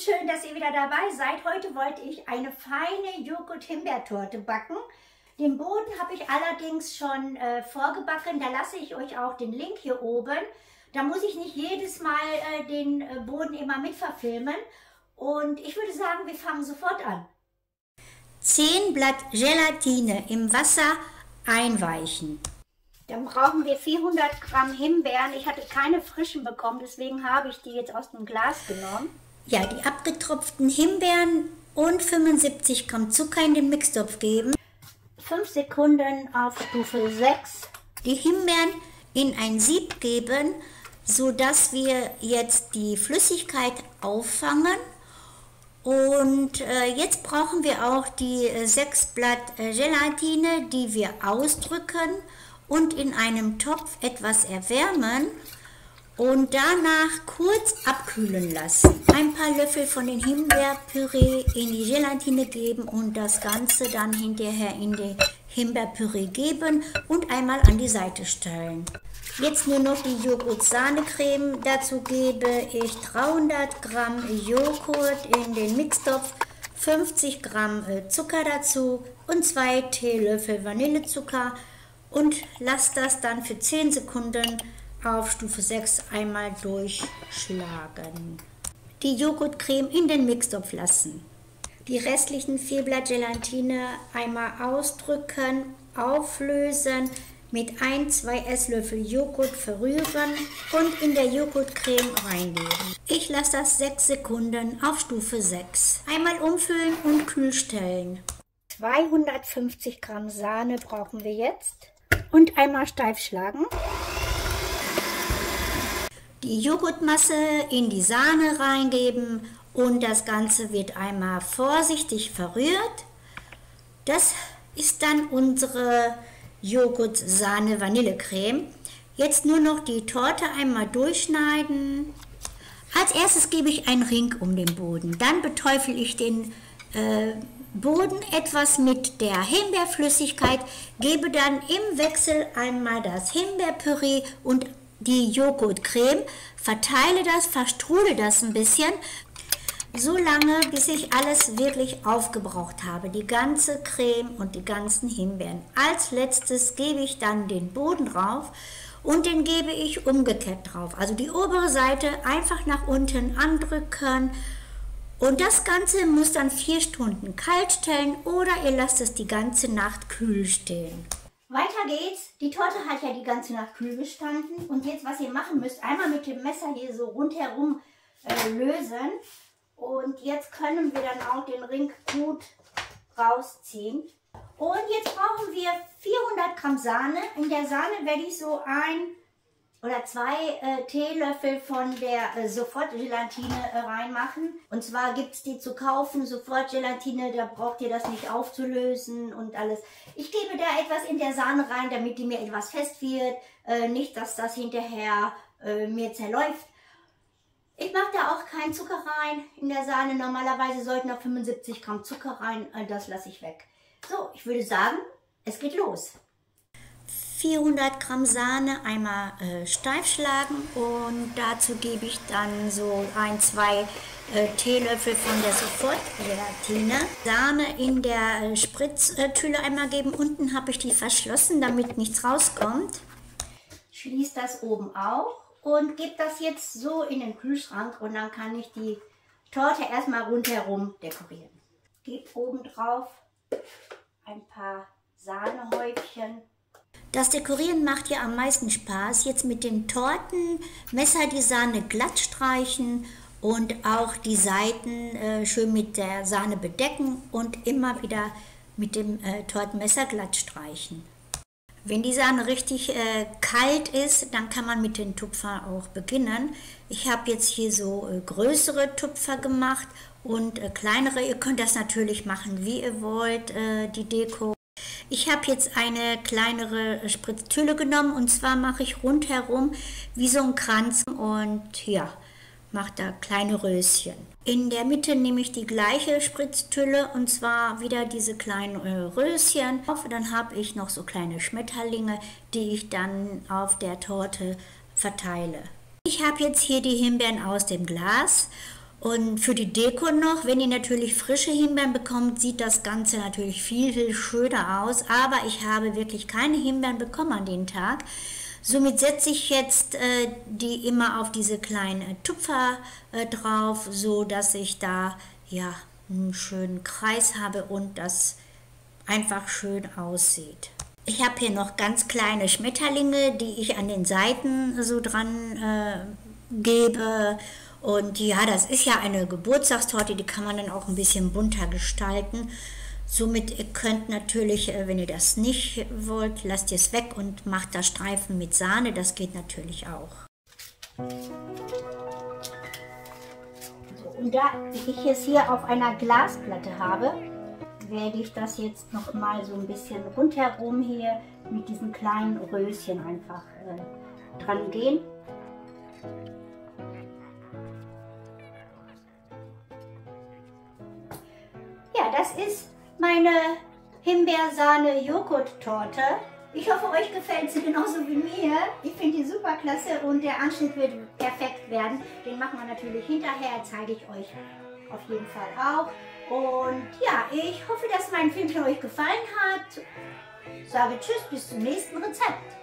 schön, dass ihr wieder dabei seid. Heute wollte ich eine feine Joghurt-Himbeertorte backen. Den Boden habe ich allerdings schon vorgebacken. Da lasse ich euch auch den Link hier oben. Da muss ich nicht jedes Mal den Boden immer mitverfilmen. Und ich würde sagen, wir fangen sofort an. 10 Blatt Gelatine im Wasser einweichen. Dann brauchen wir 400 Gramm Himbeeren. Ich hatte keine frischen bekommen, deswegen habe ich die jetzt aus dem Glas genommen. Ja, die abgetropften Himbeeren und 75 Gramm Zucker in den Mixtopf geben. 5 Sekunden auf Stufe 6. Die Himbeeren in ein Sieb geben, sodass wir jetzt die Flüssigkeit auffangen. Und jetzt brauchen wir auch die 6 Blatt Gelatine, die wir ausdrücken und in einem Topf etwas erwärmen und danach kurz abkühlen lassen. Ein paar Löffel von dem Himbeerpüree in die Gelatine geben und das Ganze dann hinterher in die Himbeerpüree geben und einmal an die Seite stellen. Jetzt nur noch die Joghurt-Sahne-Creme. Dazu gebe ich 300 Gramm Joghurt in den Mixtopf, 50 Gramm Zucker dazu und 2 Teelöffel Vanillezucker und lasse das dann für 10 Sekunden auf Stufe 6 einmal durchschlagen. Die Joghurtcreme in den Mixtopf lassen. Die restlichen 4 Blatt Gelatine einmal ausdrücken, auflösen, mit 1-2 Esslöffel Joghurt verrühren und in der Joghurtcreme reingeben. Ich lasse das 6 Sekunden auf Stufe 6. Einmal umfüllen und kühl stellen. 250 Gramm Sahne brauchen wir jetzt und einmal steif schlagen. Die Joghurtmasse in die Sahne reingeben und das Ganze wird einmal vorsichtig verrührt. Das ist dann unsere Joghurt-Sahne-Vanillecreme. Jetzt nur noch die Torte einmal durchschneiden. Als erstes gebe ich einen Ring um den Boden. Dann beteufel ich den Boden etwas mit der Himbeerflüssigkeit, gebe dann im Wechsel einmal das Himbeerpüree und die Joghurtcreme, verteile das, verstrudel das ein bisschen, so lange, bis ich alles wirklich aufgebraucht habe, die ganze Creme und die ganzen Himbeeren. Als letztes gebe ich dann den Boden drauf und den gebe ich umgekehrt drauf. Also die obere Seite einfach nach unten andrücken und das Ganze muss dann 4 Stunden kalt stellen oder ihr lasst es die ganze Nacht kühl stehen. Weiter geht's. Die Torte hat ja die ganze Nacht kühl gestanden und jetzt, was ihr machen müsst, einmal mit dem Messer hier so rundherum lösen. Und jetzt können wir dann auch den Ring gut rausziehen. Und jetzt brauchen wir 400 Gramm Sahne. In der Sahne werde ich so 1 oder 2 Teelöffel von der Sofortgelatine reinmachen. Und zwar gibt es die zu kaufen, Sofortgelatine, da braucht ihr das nicht aufzulösen und alles. Ich gebe da etwas in der Sahne rein, damit die mir etwas fest wird. Nicht, dass das hinterher mir zerläuft. Ich mache da auch keinen Zucker rein in der Sahne. Normalerweise sollten noch 75 Gramm Zucker rein. Das lasse ich weg. So, ich würde sagen, es geht los. 400 Gramm Sahne einmal steif schlagen und dazu gebe ich dann so 1-2 Teelöffel von der Sofortgelatine. Sahne in der Spritztülle einmal geben. Unten habe ich die verschlossen, damit nichts rauskommt. Schließe das oben auf. Und gebe das jetzt so in den Kühlschrank und dann kann ich die Torte erstmal rundherum dekorieren. Gebe oben drauf ein paar Sahnehäubchen. Das Dekorieren macht ja am meisten Spaß. Jetzt mit dem Tortenmesser die Sahne glatt streichen und auch die Seiten schön mit der Sahne bedecken und immer wieder mit dem Tortenmesser glatt streichen. Wenn die Sahne richtig kalt ist, dann kann man mit den Tupfern auch beginnen. Ich habe jetzt hier so größere Tupfer gemacht und kleinere. Ihr könnt das natürlich machen, wie ihr wollt, die Deko. Ich habe jetzt eine kleinere Spritztülle genommen und zwar mache ich rundherum wie so ein Kranz und ja, mache da kleine Röschen. In der Mitte nehme ich die gleiche Spritztülle und zwar wieder diese kleinen Röschen. Dann habe ich noch so kleine Schmetterlinge, die ich dann auf der Torte verteile. Ich habe jetzt hier die Himbeeren aus dem Glas Und für die Deko noch, wenn ihr natürlich frische Himbeeren bekommt, sieht das Ganze natürlich viel, viel schöner aus. Aber ich habe wirklich keine Himbeeren bekommen an den Tag. Somit setze ich jetzt die immer auf diese kleinen Tupfer drauf, so dass ich da ja einen schönen Kreis habe und das einfach schön aussieht. Ich habe hier noch ganz kleine Schmetterlinge, die ich an den Seiten so dran gebe. Und ja, das ist ja eine Geburtstagstorte, die kann man dann auch ein bisschen bunter gestalten. Somit ihr könnt natürlich, wenn ihr das nicht wollt, lasst ihr es weg und macht da Streifen mit Sahne, das geht natürlich auch. So, und da ich es hier auf einer Glasplatte habe, werde ich das jetzt noch mal so ein bisschen rundherum hier mit diesen kleinen Röschen einfach dran gehen. Ja, das ist meine Himbeersahne-Joghurt-Torte. Ich hoffe, euch gefällt sie genauso wie mir. Ich finde die super klasse und der Anschnitt wird perfekt werden. Den machen wir natürlich hinterher, zeige ich euch auf jeden Fall auch. Und ja, ich hoffe, dass mein Filmchen euch gefallen hat. Ich sage tschüss, bis zum nächsten Rezept.